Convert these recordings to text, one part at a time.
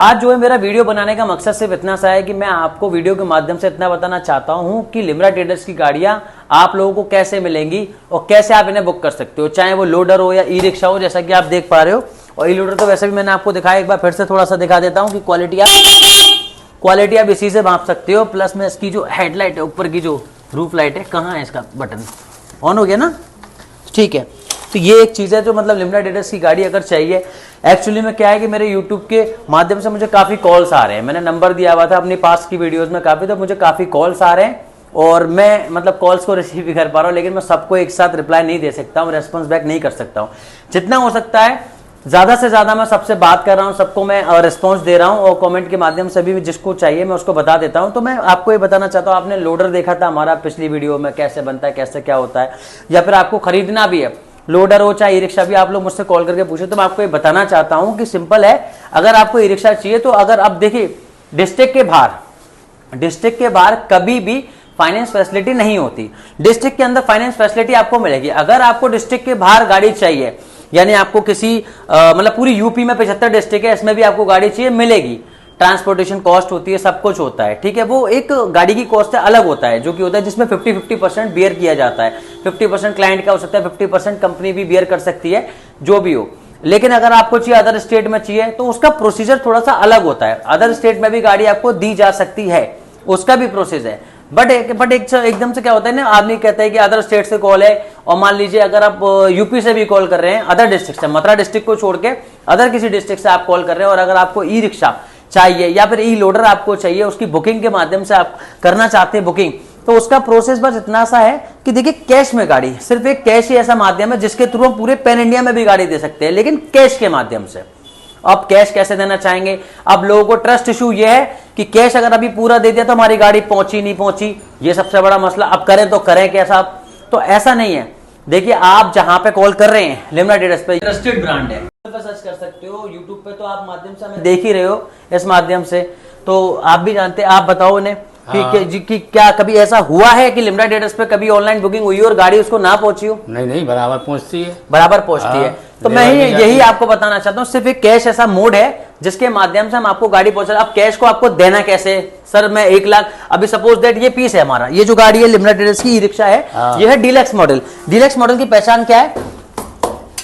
आज जो है मेरा वीडियो बनाने का मकसद सिर्फ इतना सा है कि मैं आपको वीडियो के माध्यम से इतना बताना चाहता हूं कि लिम्रा ट्रेडर्स की गाड़ियां आप लोगों को कैसे मिलेंगी और कैसे आप इन्हें बुक कर सकते हो, चाहे वो लोडर हो या ई रिक्शा हो, जैसा कि आप देख पा रहे हो। और ई लोडर तो वैसे भी मैंने आपको दिखाया, एक बार फिर से थोड़ा सा दिखा देता हूँ कि क्वालिटी आप इसी से माप सकते हो। प्लस में इसकी जो हेडलाइट है, ऊपर की जो रूफ लाइट है, कहाँ है इसका बटन, ऑन हो गया ना, ठीक है। तो ये एक चीज है जो मतलब लिम्रा ट्रेडर्स की गाड़ी अगर चाहिए। एक्चुअली में क्या है कि मेरे यूट्यूब के माध्यम से मुझे काफी कॉल्स आ रहे हैं, मैंने नंबर दिया हुआ था अपनी पास की वीडियोस में काफी, तो मुझे काफी कॉल्स आ रहे हैं और मैं मतलब कॉल्स को रिसीव भी कर पा रहा हूँ, लेकिन मैं सबको एक साथ रिप्लाई नहीं दे सकता हूँ, रेस्पॉन्स बैक नहीं कर सकता हूँ। जितना हो सकता है ज्यादा से ज्यादा मैं सबसे बात कर रहा हूँ, सबको मैं रिस्पॉन्स दे रहा हूँ और कमेंट के माध्यम से भी जिसको चाहिए मैं उसको बता देता हूँ। तो मैं आपको ये बताना चाहता हूँ, आपने लोडर देखा था हमारा पिछली वीडियो में, कैसे बनता है, कैसे क्या होता है, या फिर आपको खरीदना भी है लोडर हो चाहे ई रिक्शा भी, आप लोग मुझसे कॉल करके पूछे, तो मैं आपको ये बताना चाहता हूं कि सिंपल है। अगर आपको ई रिक्शा चाहिए तो अगर आप देखिए डिस्ट्रिक्ट के बाहर कभी भी फाइनेंस फैसिलिटी नहीं होती, डिस्ट्रिक्ट के अंदर फाइनेंस फैसिलिटी आपको मिलेगी। अगर आपको डिस्ट्रिक्ट के बाहर गाड़ी चाहिए, यानी आपको किसी मतलब पूरी यूपी में 75 डिस्ट्रिक्ट है, इसमें भी आपको गाड़ी चाहिए, मिलेगी। ट्रांसपोर्टेशन कॉस्ट होती है, सब कुछ होता है, ठीक है। वो एक गाड़ी की कॉस्ट अलग होता है, जो कि होता है जिसमें 50-50% बियर किया जाता है। 50% क्लाइंट का हो सकता है, 50% कंपनी भी बियर कर सकती है, जो भी हो। लेकिन अगर आपको चाहिए अदर स्टेट में चाहिए तो उसका प्रोसीजर थोड़ा सा अलग होता है। अदर स्टेट में भी गाड़ी आपको दी जा सकती है, उसका भी प्रोसेस है। बट एकदम से क्या होता है ना, आदमी कहता है कि अदर स्टेट से कॉल है, और मान लीजिए अगर आप यूपी से भी कॉल कर रहे हैं, अदर डिस्ट्रिक्ट से, मथुरा डिस्ट्रिक्ट को छोड़ के अदर किसी डिस्ट्रिक्ट से आप कॉल कर रहे हैं, और अगर आपको ई रिक्शा चाहिए या फिर ई लोडर आपको चाहिए, उसकी बुकिंग के माध्यम से आप करना चाहते हैं बुकिंग, तो उसका प्रोसेस बस इतना सा है कि देखिए कैश में गाड़ी, सिर्फ एक कैश ही ऐसा माध्यम है जिसके थ्रू हम पूरे पैन इंडिया में भी गाड़ी दे सकते हैं, लेकिन कैश के माध्यम से। अब कैश कैसे देना चाहेंगे, अब लोगों को ट्रस्ट इशू ये है कि कैश अगर अभी पूरा दे दिया तो हमारी गाड़ी पहुंची नहीं पहुंची, ये सबसे बड़ा मसला। अब करें तो करें कैसा, तो ऐसा नहीं है। देखिए आप जहां पे कॉल कर रहे हैं, लिम्रा ट्रेडर्स पे ट्रस्टेड ब्रांड है, सर्च कर सकते हो, यूट्यूब पे तो आप माध्यम से हमें देख ही रहे हो, इस माध्यम से तो आप भी जानते हैं। आप बताओ उन्हें कि क्या कभी ऐसा हुआ है कि लिम्रा ट्रेडर्स पे कभी ऑनलाइन बुकिंग हुई और गाड़ी उसको ना पहुंची हो? नहीं, बराबर पहुंचती है, बराबर पहुंचती है। तो मैं यही आपको बताना चाहता हूँ, सिर्फ एक कैश ऐसा मोड है जिसके माध्यम से हम आपको गाड़ी पहुंचा। अब कैश को आपको देना कैसे, सर मैं 1 लाख, अभी सपोज दैट ये पीस है हमारा, ये जो गाड़ी है लिम्रा ट्रेडर्स की ई रिक्शा है, ये है डीलक्स मॉडल। डीलक्स मॉडल की पहचान क्या है,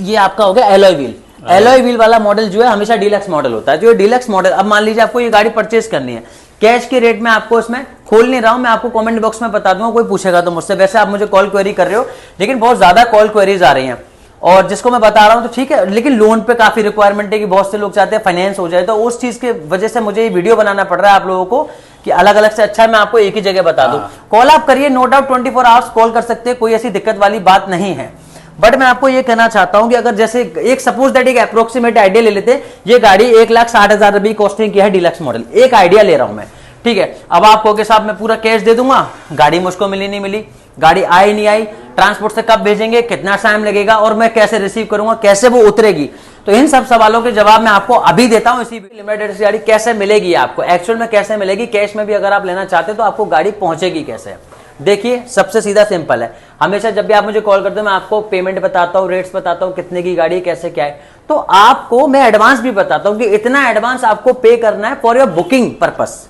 ये आपका हो गया एलॉय व्हील। एलॉय व्हील वाला मॉडल जो है हमेशा डीलक्स मॉडल होता है। जो डीलक्स मॉडल, अब मान लीजिए आपको ये गाड़ी परचेस करनी है, कैश के रेट में आपको इसमें खोल नहीं रहा हूं, मैं आपको कमेंट बॉक्स में बता दूंगा, कोई पूछेगा तो मुझसे। वैसे आप मुझे कॉल क्वेरी कर रहे हो, लेकिन बहुत ज्यादा कॉल क्वेरीज आ रही हैं, और जिसको मैं बता रहा हूं तो ठीक है, लेकिन लोन पे काफी रिक्वायरमेंट है कि बहुत से लोग चाहते हैं फाइनेंस हो जाए, तो उस चीज की वजह से मुझे ये वीडियो बनाना पड़ रहा है आप लोगों को कि अलग अलग से अच्छा मैं आपको एक ही जगह बता दूं। कॉल आप करिए, नो डाउट 24 आवर्स कॉल कर सकते हैं, कोई ऐसी दिक्कत वाली बात नहीं है। बट मैं आपको ये कहना चाहता हूं कि अगर जैसे एक सपोज दैट एक अप्रोक्सीमेट आइडिया ले लेते, ये गाड़ी 1,60,000 रुपए कॉस्टिंग की है, डीलक्स मॉडल, एक आइडिया ले रहा हूं मैं, ठीक है। अब आपको के साथ मैं पूरा कैश दे दूंगा, गाड़ी मुझको मिली नहीं मिली, गाड़ी आई नहीं आई, ट्रांसपोर्ट से कब भेजेंगे, कितना टाइम लगेगा, और मैं कैसे रिसीव करूंगा, कैसे वो उतरेगी, तो इन सब सवालों के जवाब मैं आपको अभी देता हूं। इसी लिम्रा ट्रेडर्स की गाड़ी कैसे मिलेगी आपको, एक्चुअल में कैसे मिलेगी, कैश में भी अगर आप लेना चाहते हो तो आपको गाड़ी पहुंचेगी कैसे। देखिए सबसे सीधा सिंपल है, हमेशा जब भी आप मुझे कॉल करते हो मैं आपको पेमेंट बताता हूँ, रेट्स बताता हूँ, कितने की गाड़ी कैसे क्या है, तो आपको मैं एडवांस भी बताता हूँ कि इतना एडवांस आपको पे करना है फॉर योर बुकिंग पर्पस।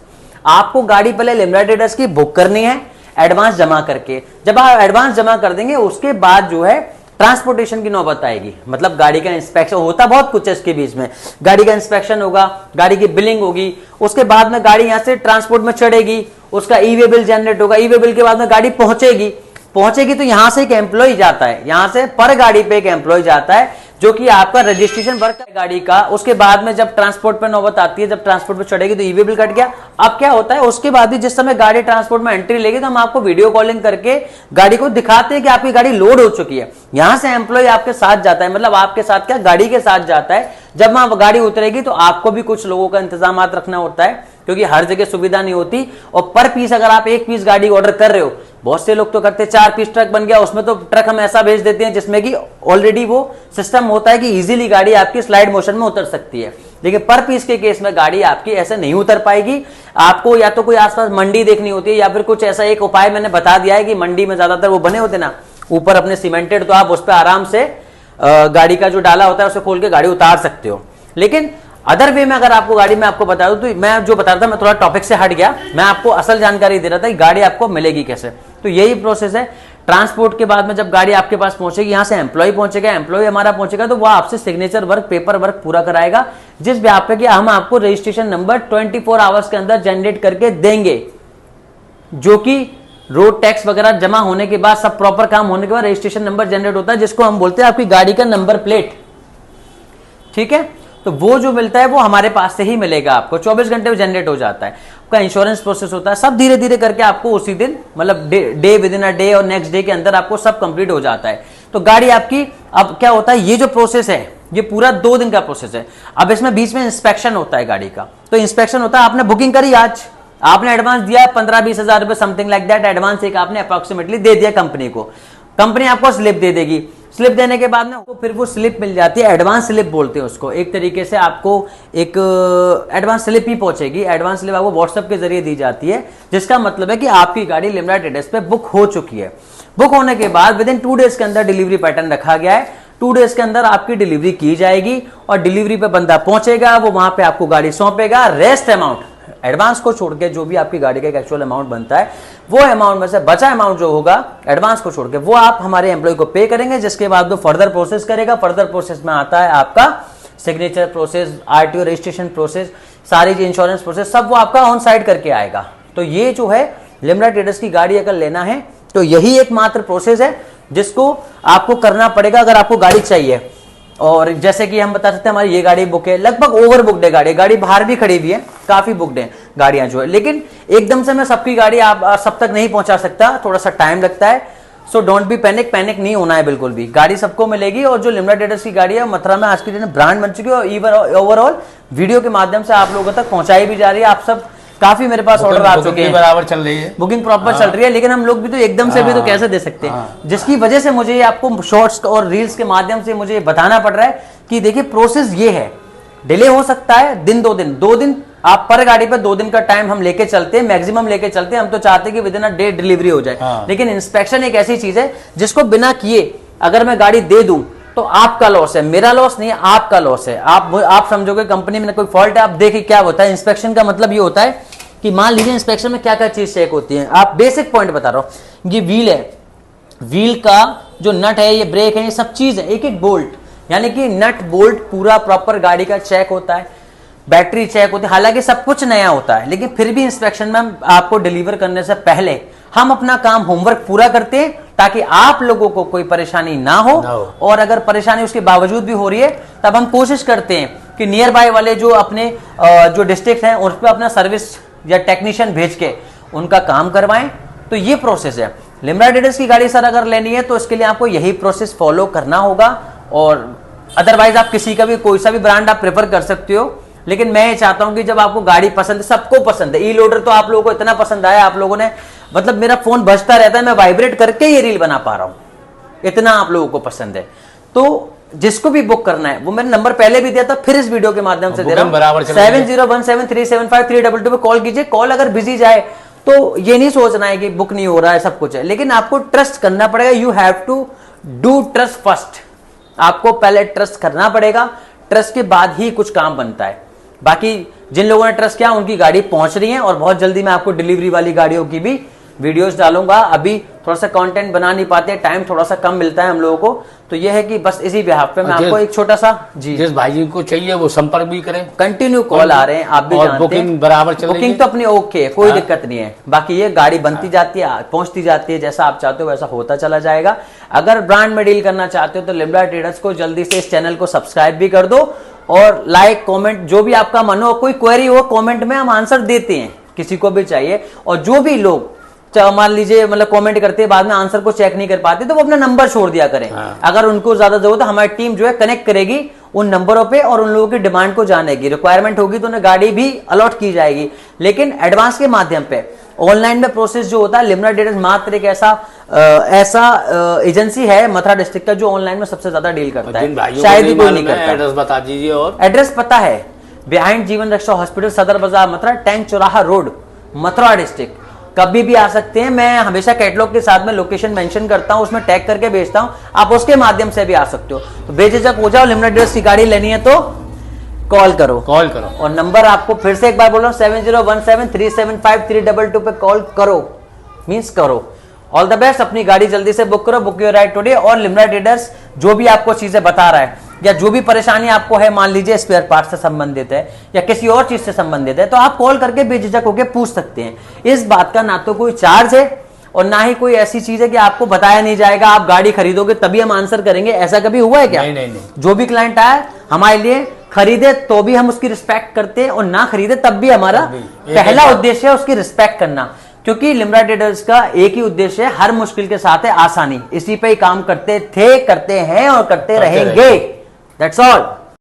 आपको गाड़ी पहले लिम्रा ट्रेडर्स की बुक करनी है एडवांस जमा करके, जब आप एडवांस जमा कर देंगे उसके बाद जो है ट्रांसपोर्टेशन की नौबत आएगी, मतलब गाड़ी का इंस्पेक्शन होता बहुत कुछ है इसके बीच में, गाड़ी का इंस्पेक्शन होगा, गाड़ी की बिलिंग होगी, उसके बाद में गाड़ी यहां से ट्रांसपोर्ट में चढ़ेगी, उसका ई वे बिल जनरेट होगा, ई वे बिल के बाद में गाड़ी पहुंचेगी तो यहां से एक एम्प्लॉय जाता है, यहां से पर गाड़ी पे एक एम्प्लॉय जाता है जो कि आपका रजिस्ट्रेशन वर्क है गाड़ी का। उसके बाद में जब ट्रांसपोर्ट पे नौबत आती है, जब ट्रांसपोर्ट पे चढ़ेगी तो ई वे बिल कट गया। अब क्या होता है, उसके बाद भी जिस समय गाड़ी ट्रांसपोर्ट में एंट्री लेगी तो हम आपको वीडियो कॉलिंग करके गाड़ी को दिखाते हैं कि आपकी गाड़ी लोड हो चुकी है। यहां से एम्प्लॉय आपके साथ जाता है, मतलब आपके साथ क्या, गाड़ी के साथ जाता है। जब वहां गाड़ी उतरेगी तो आपको भी कुछ लोगों का इंतजाम रखना होता है, क्योंकि हर जगह सुविधा नहीं होती, और पर पीस अगर आप 1 पीस गाड़ी ऑर्डर कर रहे हो, बहुत से लोग तो करते हैं 4 पीस ट्रक बन गया, उसमें तो ट्रक हम ऐसा भेज देते हैं जिसमें कि ऑलरेडी वो सिस्टम होता है कि इजीली गाड़ी आपकी स्लाइड मोशन में उतर सकती है। लेकिन पर पीस के केस में गाड़ी आपकी ऐसे नहीं उतर पाएगी। आपको या तो कोई आसपास मंडी देखनी होती है, या फिर कुछ ऐसा एक उपाय मैंने बता दिया है कि मंडी में ज्यादातर वो बने होते ना ऊपर अपने सीमेंटेड, तो आप उस पर आराम से गाड़ी का जो डाला होता है उसे खोल के गाड़ी उतार सकते हो। लेकिन अदर वे में अगर आपको गाड़ी में आपको बता दूं, तो मैं जो बता रहा था, मैं थोड़ा टॉपिक से हट गया, मैं आपको असल जानकारी दे रहा था कि गाड़ी आपको मिलेगी कैसे। तो यही प्रोसेस है। ट्रांसपोर्ट के बाद में जब गाड़ी आपके पास पहुंचेगी, यहां से एम्प्लॉय पहुंचेगा, एम्प्लॉय हमारा पहुंचेगा, तो वो आपसे सिग्नेचर वर्क, पेपर वर्क पूरा कराएगा, जिस व्याप पे कि हम आपको रजिस्ट्रेशन नंबर 24 आवर्स के अंदर जनरेट करके देंगे, जो कि रोड टैक्स वगैरह जमा होने के बाद, सब प्रॉपर काम होने के बाद रजिस्ट्रेशन नंबर जनरेट होता है, जिसको हम बोलते हैं आपकी गाड़ी का नंबर प्लेट। ठीक है, तो वो जो मिलता है वो हमारे पास से ही मिलेगा आपको, 24 घंटे में जनरेट हो जाता है। आपका इंश्योरेंस प्रोसेस होता है, सब धीरे धीरे करके आपको उसी दिन, मतलब day with in a day और नेक्स्ट डे के अंदर आपको सब कंप्लीट हो जाता है। तो गाड़ी आपकी, अब क्या होता है, ये जो प्रोसेस है ये पूरा 2 दिन का प्रोसेस है। अब इसमें बीच में इंस्पेक्शन होता है गाड़ी का। तो इंस्पेक्शन होता है, आपने बुकिंग करी आज, आपने एडवांस दिया 15-20 हजार रुपए, समथिंग लाइक दैट एडवांस एक आपने अप्रोक्सीमेटली दे दिया कंपनी को। कंपनी आपको स्लिप दे देगी। स्लिप देने के बाद में आपको फिर वो स्लिप मिल जाती है, एडवांस स्लिप बोलते हैं उसको। एक तरीके से आपको एक एडवांस स्लिप ही पहुंचेगी। एडवांस स्लिप आपको व्हाट्सएप के जरिए दी जाती है, जिसका मतलब है कि आपकी गाड़ी लिम्रा ट्रेडर्स पे बुक हो चुकी है। बुक होने के बाद विद इन 2 डेज के अंदर डिलीवरी पैटर्न रखा गया है। 2 डेज के अंदर आपकी डिलीवरी की जाएगी और डिलीवरी पे बंदा पहुंचेगा, वो वहां पे आपको गाड़ी सौंपेगा। रेस्ट अमाउंट, एडवांस को छोड़ के जो भी आपकी गाड़ी का एक एक्चुअल अमाउंट बनता है, वो अमाउंट में से बचा अमाउंट जो होगा एडवांस को छोड़ के, वो आप हमारे एम्प्लॉय को पे करेंगे, जिसके बाद वो फर्दर प्रोसेस करेगा। फर्दर प्रोसेस में आता है आपका signature process, RTO registration process, सारी जो इंश्योरेंस प्रोसेस, सब वो आपका ऑन साइड करके आएगा। तो ये जो है लिम्रा ट्रेडर्स की गाड़ी अगर लेना है तो यही एकमात्र प्रोसेस है जिसको आपको करना पड़ेगा अगर आपको गाड़ी चाहिए। और जैसे कि हम बता सकते हैं हमारी ये गाड़ी बुक है, लगभग ओवर बुकड है गाड़ी, गाड़ी बाहर भी खड़ी हुई है, काफी बुकड है गाड़ियां जो है, लेकिन एकदम से मैं सबकी गाड़ी आप सब तक नहीं पहुंचा सकता, थोड़ा सा टाइम लगता है। So don't be panic, panic नहीं होना है बिल्कुल भी, गाड़ी सबको मिलेगी। और जो लिम्रा ट्रेडर्स की गाड़ी है मथुरा में आज की दिन ब्रांड बन चुकी है और इवन ओवरऑल वीडियो के माध्यम से आप लोगों तक पहुंचाई भी जा रही है। आप सब काफी मेरे पास ऑर्डर आ चुके हैं, बराबर चल रही है, बुकिंग प्रॉपर चल रही है, लेकिन हम लोग भी तो एकदम से भी तो कैसे दे सकते हैं, जिसकी वजह से मुझे आपको शॉर्ट्स और रील्स के माध्यम से मुझे बताना पड़ रहा है कि देखिए प्रोसेस ये है। डिले हो सकता है 2 दिन आप पर गाड़ी पर 2 दिन का टाइम हम लेके चलते हैं, मैक्सिमम लेके चलते हैं। हम तो चाहते हैं कि with in a day delivery हो जाए, लेकिन इंस्पेक्शन एक ऐसी चीज है जिसको बिना किए अगर मैं गाड़ी दे दूं तो आपका लॉस है, मेरा लॉस नहीं है, आपका लॉस है। आप समझोगे कंपनी में कोई फॉल्ट है। आप देखिए क्या होता है इंस्पेक्शन का मतलब ये होता है कि मान लीजिए इंस्पेक्शन में क्या क्या चीज चेक होती है। आप बेसिक पॉइंट बता रहा हूं, ये व्हील है, व्हील का जो नट है, ये ब्रेक है, ये सब चीज है, एक एक बोल्ट, यानी कि नट बोल्ट पूरा प्रॉपर गाड़ी का चेक होता है, बैटरी चेक होती है। हालांकि सब कुछ नया होता है, लेकिन फिर भी इंस्पेक्शन में आपको डिलीवर करने से पहले हम अपना काम होमवर्क पूरा करते हैं ताकि आप लोगों को कोई परेशानी ना हो। और अगर परेशानी उसके बावजूद भी हो रही है तब हम कोशिश करते हैं कि नियर बाय वाले जो अपने जो डिस्ट्रिक्ट हैं उस पर अपना सर्विस या टेक्नीशियन भेज के उनका काम करवाएं। तो ये प्रोसेस है। लिम्रा ट्रेडर्स की गाड़ी सर अगर लेनी है तो इसके लिए आपको यही प्रोसेस फॉलो करना होगा, और अदरवाइज आप किसी का भी कोई सा भी ब्रांड आप प्रेफर कर सकते हो। लेकिन मैं ये चाहता हूं कि जब आपको गाड़ी पसंद है, सबको पसंद है, ई लोडर तो आप लोगों को इतना पसंद आया, आप लोगों ने मतलब मेरा फोन बजता रहता है, मैं वाइब्रेट करके ये रील बना पा रहा हूं, इतना आप लोगों को पसंद है। तो जिसको भी बुक करना है, वो मैंने नंबर पहले भी दिया था, फिर इस वीडियो के माध्यम से दे रहा हूं, 7017375322 पे कॉल कीजिए। कॉल अगर बिजी जाए तो ये नहीं सोचना है कि बुक नहीं हो रहा है, सब कुछ है, लेकिन आपको ट्रस्ट करना पड़ेगा। You have to do trust first, आपको पहले ट्रस्ट करना पड़ेगा, ट्रस्ट के बाद ही कुछ काम बनता है। बाकी जिन लोगों ने ट्रस्ट किया उनकी गाड़ी पहुंच रही है, और बहुत जल्दी मैं आपको डिलीवरी वाली गाड़ियों की भी वीडियोस डालूंगा। अभी थोड़ा सा कंटेंट बना नहीं पाते, टाइम थोड़ा सा कम मिलता है हम लोगों को, तो ये है कि बस इसी बिहाफ पे मैं आपको एक छोटा सा जी, जिस भाई जी को चाहिए वो संपर्क भी करें। कंटिन्यू कॉल आ रहे हैं, आप भी जानते हैं, बुकिंग बराबर चल रही है, बुकिंग तो अपनी ओके है, कोई दिक्कत नहीं है। बाकी ये गाड़ी बनती जाती है, पहुंचती जाती है, जैसा आप चाहते हो वैसा होता चला जाएगा। अगर ब्रांड में डील करना चाहते हो तो लिम्रा ट्रेडर्स को जल्दी से इस चैनल को सब्सक्राइब भी कर दो, और लाइक कमेंट जो भी आपका मन हो, कोई क्वेरी हो कमेंट में हम आंसर देते हैं, किसी को भी चाहिए। और जो भी लोग मान लीजिए मतलब कमेंट करते हैं बाद में आंसर को चेक नहीं कर पाते, तो वो अपना नंबर छोड़ दिया करें। अगर उनको ज्यादा जरूरत है, हमारी टीम जो है कनेक्ट करेगी उन नंबरों पे, और उन लोगों की डिमांड को जानेगी। रिक्वायरमेंट होगी तो उन्हें गाड़ी भी अलॉट की जाएगी, लेकिन एडवांस के माध्यम पे। ऑनलाइन में प्रोसेस जो होता है, लिम्रा ट्रेडर्स मात्र एक ऐसा एजेंसी है मथुरा डिस्ट्रिक्ट का जो ऑनलाइन में सबसे ज्यादा डील करता है, शायद ही कोई नहीं करता। एड्रेस बता दीजिए। और एड्रेस पता है, बिहाइंड जीवन रक्षा हॉस्पिटल, सदर बाजार मथुरा, टैंक चौराहा रोड, मथुरा डिस्ट्रिक्ट। कभी भी आ सकते हैं, मैं हमेशा कैटलॉग के साथ में लोकेशन मेंशन करता हूं, उसमें टैग करके भेजता हूं, आप उसके माध्यम से भी आ सकते हो। तो बेझिझक हो जाओ, लिम्रा ट्रेडर्स की गाड़ी लेनी है तो कॉल करो। और नंबर आपको फिर से एक बार बोल रहा हूँ 7017375322 पे कॉल करो, मींस करो। ऑल द बेस्ट, अपनी गाड़ी जल्दी से बुक करो, बुक योर राइड टुडे। और लिम्रा ट्रेडर्स जो भी आपको चीजें बता रहा है या जो भी परेशानी आपको है, मान लीजिए स्पेयर पार्ट से संबंधित है या किसी और चीज से संबंधित है, तो आप कॉल करके बेझिझक होकर पूछ सकते हैं। इस बात का ना तो कोई चार्ज है और ना ही कोई ऐसी चीज है कि आपको बताया नहीं जाएगा, आप गाड़ी खरीदोगे तभी हम आंसर करेंगे, ऐसा कभी हुआ है क्या? नहीं। जो भी क्लाइंट आया हमारे लिए, खरीदे तो भी हम उसकी रिस्पेक्ट करते हैं और ना खरीदे तब भी हमारा पहला उद्देश्य है उसकी रिस्पेक्ट करना, क्योंकि लिम्रा ट्रेडर्स का एक ही उद्देश्य है, हर मुश्किल के साथ है आसानी। इसी पे ही काम करते थे, करते हैं और करते रहेंगे। That's all.